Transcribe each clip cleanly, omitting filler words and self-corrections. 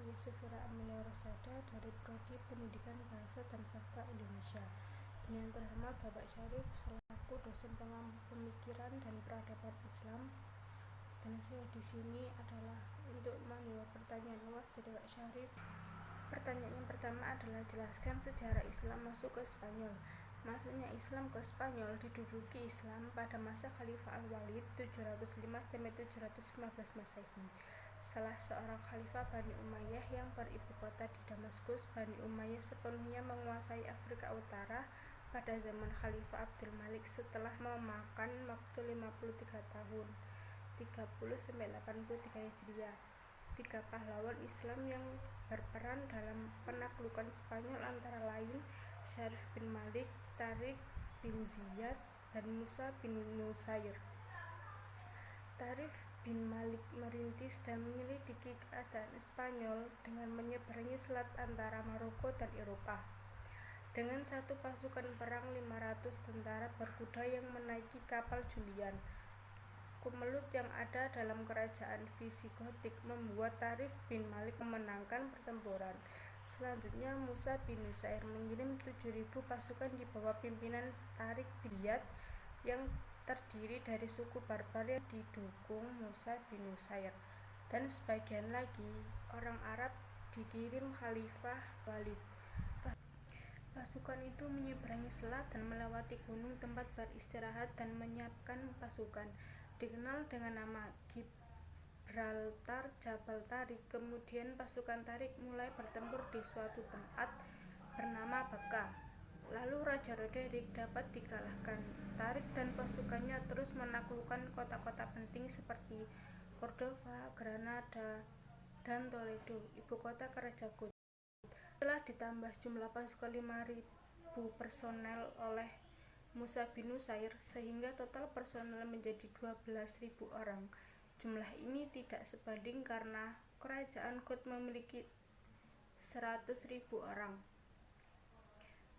Yusufira Amelia Rosada dari Prodi Pendidikan Bahasa dan Sastra Indonesia, dan yang terhormat Bapak Syarif selaku dosen pengampu pemikiran dan peradaban Islam. Dan saya di sini adalah untuk menjawab pertanyaan luas dari Pak Syarif. Pertanyaan yang pertama adalah jelaskan sejarah Islam masuk ke Spanyol. Masuknya Islam ke Spanyol diduduki Islam pada masa Khalifah Al-Walid 705-715 Masehi. Salah seorang khalifah Bani Umayyah yang beribu kota di Damaskus. Bani Umayyah sepenuhnya menguasai Afrika Utara pada zaman Khalifah Abdul Malik setelah memakan waktu 53 tahun 30-83 Hijriah. 3 pahlawan Islam yang berperan dalam penaklukan Spanyol antara lain Syarif bin Malik, Tariq bin Ziyad, dan Musa bin Nusayr. Tariq bin Malik merintis dan menyelidiki keadaan Spanyol dengan menyeberangi selat antara Maroko dan Eropa. Dengan satu pasukan perang 500 tentara berkuda yang menaiki kapal Julian, Kumelut yang ada dalam kerajaan Visigotik membuat Tariq bin Malik memenangkan pertempuran. Selanjutnya Musa bin Nusayr mengirim 7.000 pasukan di bawah pimpinan Tariq bin Ziyad yang terdiri dari suku barbar yang didukung Musa bin Nusayr, dan sebagian lagi orang Arab dikirim Khalifah Walid. Pasukan itu menyeberangi selat dan melewati gunung tempat beristirahat dan menyiapkan pasukan, dikenal dengan nama Gibraltar Jabal Tariq. Kemudian pasukan Tariq mulai bertempur di suatu tempat bernama Baka. Lalu Raja Roderick dapat dikalahkan. Tariq dan pasukannya terus menaklukkan kota-kota penting seperti Cordova, Granada, dan Toledo, ibu kota kerajaan Goth. Setelah ditambah jumlah pasukan 5.000 personel oleh Musa bin Nusayr, sehingga total personel menjadi 12.000 orang. Jumlah ini tidak sebanding karena kerajaan Goth memiliki 100.000 orang.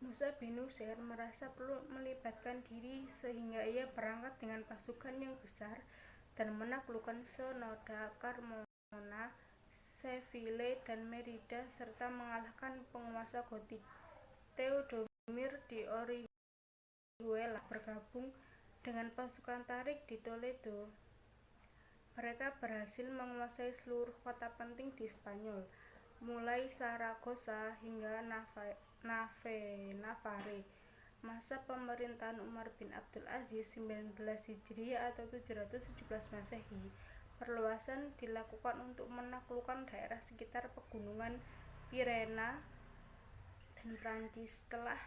Musa bin Nusayr merasa perlu melibatkan diri sehingga ia berangkat dengan pasukan yang besar dan menaklukkan Sonoda, Carmona, Seville, dan Merida serta mengalahkan penguasa Gotik Theodomir di Orihuela. Bergabung dengan pasukan Tariq di Toledo, mereka berhasil menguasai seluruh kota penting di Spanyol, mulai Saragossa hingga Navarre. Masa pemerintahan Umar bin Abdul Aziz 19 Hijriah atau 717 Masehi, perluasan dilakukan untuk menaklukkan daerah sekitar pegunungan Pirena dan Prancis. Setelah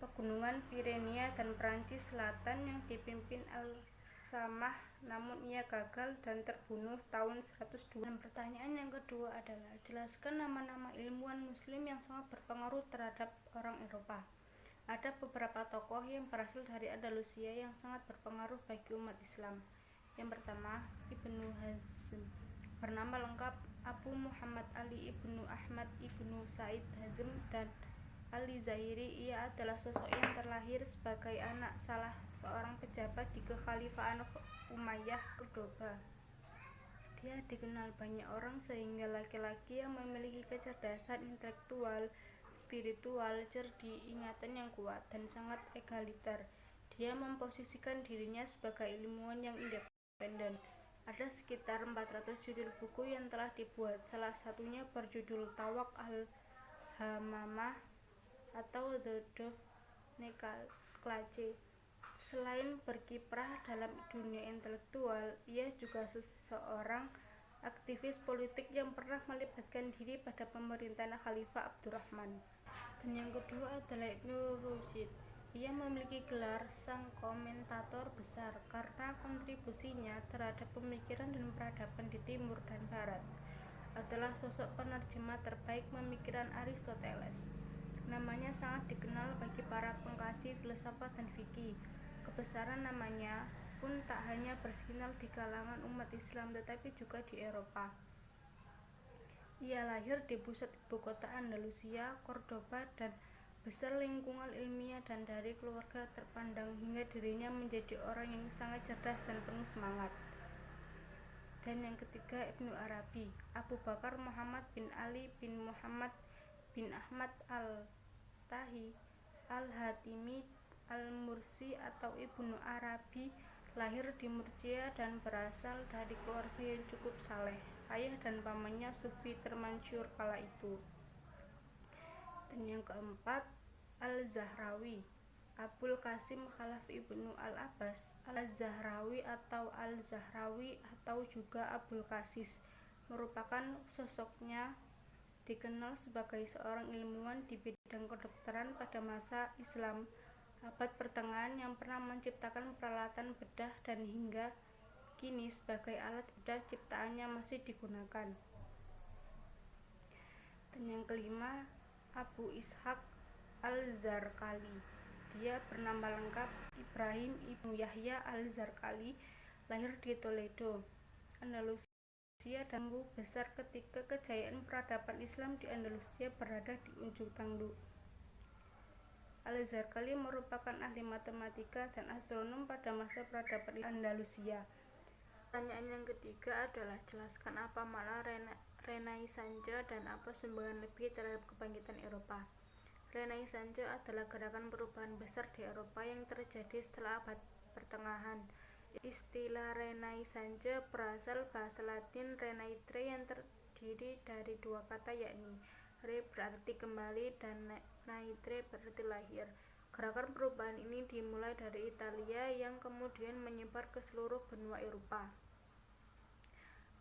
pegunungan Pirenia dan Prancis Selatan yang dipimpin Al-Samah, namun ia gagal dan terbunuh tahun 102. Dan pertanyaan yang kedua adalah jelaskan nama-nama ilmuwan muslim yang sangat berpengaruh terhadap orang Eropa. Ada beberapa tokoh yang berasal dari Andalusia yang sangat berpengaruh bagi umat Islam. Yang pertama, Ibnu Hazm, bernama lengkap Abu Muhammad Ali Ibnu Ahmad Ibnu Said Hazm dan Al-Zahiri. Ia adalah sosok yang terlahir sebagai anak salah seorang pejabat di kekhalifahan Umayyah Cordoba. Dia dikenal banyak orang sehingga laki-laki yang memiliki kecerdasan intelektual, spiritual, cerdik, ingatan yang kuat, dan sangat egaliter. Dia memposisikan dirinya sebagai ilmuwan yang independen. Ada sekitar 400 judul buku yang telah dibuat, salah satunya berjudul Tawak al-Hamamah atau The Dove Necklace. Selain berkiprah dalam dunia intelektual, ia juga seorang aktivis politik yang pernah melibatkan diri pada pemerintahan Khalifah Abdurrahman. Dan yang kedua adalah Ibnu Rushd. Ia memiliki gelar sang komentator besar karena kontribusinya terhadap pemikiran dan peradaban di timur dan barat. Adalah sosok penerjemah terbaik pemikiran Aristoteles. Namanya sangat dikenal bagi para pengkaji filsafat dan fikih. Kebesaran namanya pun tak hanya bersinar di kalangan umat Islam tetapi juga di Eropa. Ia lahir di pusat ibu kota Andalusia, Cordoba, dan besar lingkungan ilmiah dan dari keluarga terpandang hingga dirinya menjadi orang yang sangat cerdas dan penuh semangat. Dan yang ketiga Ibnu Arabi, Abu Bakar Muhammad bin Ali bin Muhammad bin Ahmad al-Tahi al-Hatimi al-Mursi atau Ibnu Arabi lahir di Murcia dan berasal dari keluarga yang cukup saleh. Ayah dan pamannya sufi termasyhur kala itu. Dan yang keempat Al-Zahrawi, Abul Qasim Khalaf Ibnu Al-Abbas Al-Zahrawi atau Al-Zahrawi atau juga Abul Qasis, merupakan sosoknya dikenal sebagai seorang ilmuwan di bidang kedokteran pada masa Islam abad pertengahan yang pernah menciptakan peralatan bedah dan hingga kini sebagai alat bedah ciptaannya masih digunakan. Dan yang kelima Abu Ishaq Al-Zarqali, dia bernama lengkap Ibrahim Ibnu Yahya Al-Zarqali, lahir di Toledo, Andalusia dan tumbuh besar ketika kejayaan peradaban Islam di Andalusia berada di ujung tanduk. Al-Zarqali merupakan ahli matematika dan astronom pada masa peradaban Andalusia. Pertanyaan yang ketiga adalah jelaskan apa makna Renaissance dan apa sumbangan lebih terhadap kebangkitan Eropa. Renaissance adalah gerakan perubahan besar di Eropa yang terjadi setelah abad pertengahan. Istilah Renaissance berasal bahasa Latin renaître yang terdiri dari dua kata yakni re berarti kembali dan naître berarti lahir. Gerakan perubahan ini dimulai dari Italia yang kemudian menyebar ke seluruh benua Eropa.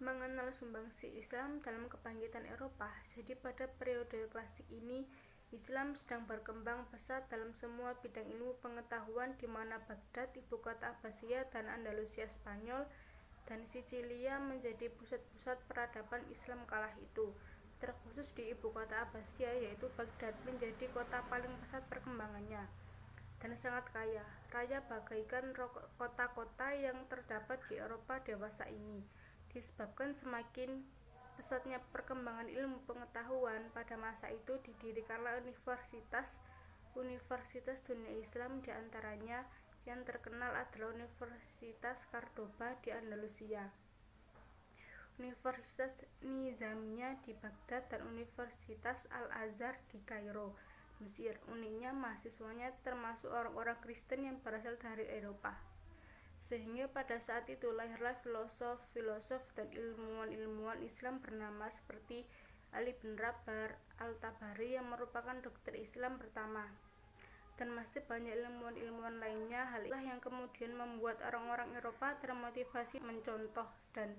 Mengenal sumbangsi Islam dalam kebangkitan Eropa. Jadi pada periode klasik ini Islam sedang berkembang pesat dalam semua bidang ilmu pengetahuan, di mana Baghdad, ibu kota Abbasiyah dan Andalusia Spanyol, dan Sicilia menjadi pusat-pusat peradaban Islam kala itu. Terkhusus di ibu kota Abbasiyah yaitu Baghdad menjadi kota paling pesat perkembangannya dan sangat kaya raya bagaikan kota-kota yang terdapat di Eropa dewasa ini, disebabkan semakin pesatnya perkembangan ilmu pengetahuan. Pada masa itu didirikanlah universitas dunia Islam, diantaranya yang terkenal adalah Universitas Cordoba di Andalusia, Universitas Nizamiyah di Baghdad, dan Universitas Al-Azhar di Kairo, Mesir. Uniknya mahasiswanya termasuk orang-orang Kristen yang berasal dari Eropa. Sehingga pada saat itu lahirlah filosof dan ilmuwan-ilmuwan Islam bernama seperti Ali bin Rabar Al-Tabari yang merupakan dokter Islam pertama, dan masih banyak ilmuwan-ilmuwan lainnya. Hal inilah yang kemudian membuat orang-orang Eropa termotivasi mencontoh dan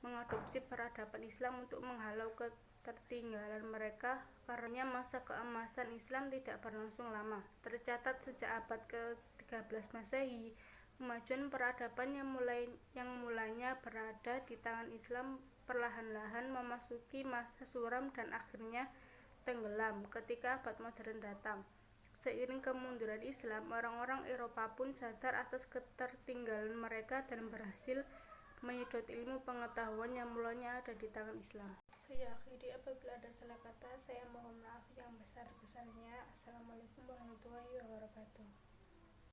mengadopsi peradaban Islam untuk menghalau ketertinggalan mereka. Karena masa keemasan Islam tidak berlangsung lama. Tercatat sejak abad ke-13 Masehi, kemajuan peradaban yang mulanya berada di tangan Islam perlahan-lahan memasuki masa suram dan akhirnya tenggelam ketika abad modern datang. Seiring kemunduran Islam, orang-orang Eropa pun sadar atas ketertinggalan mereka dan berhasil menyedot ilmu pengetahuan yang mulanya ada di tangan Islam. Saya akhiri, apabila ada salah kata saya mohon maaf yang besar-besarnya. Assalamualaikum warahmatullahi wabarakatuh.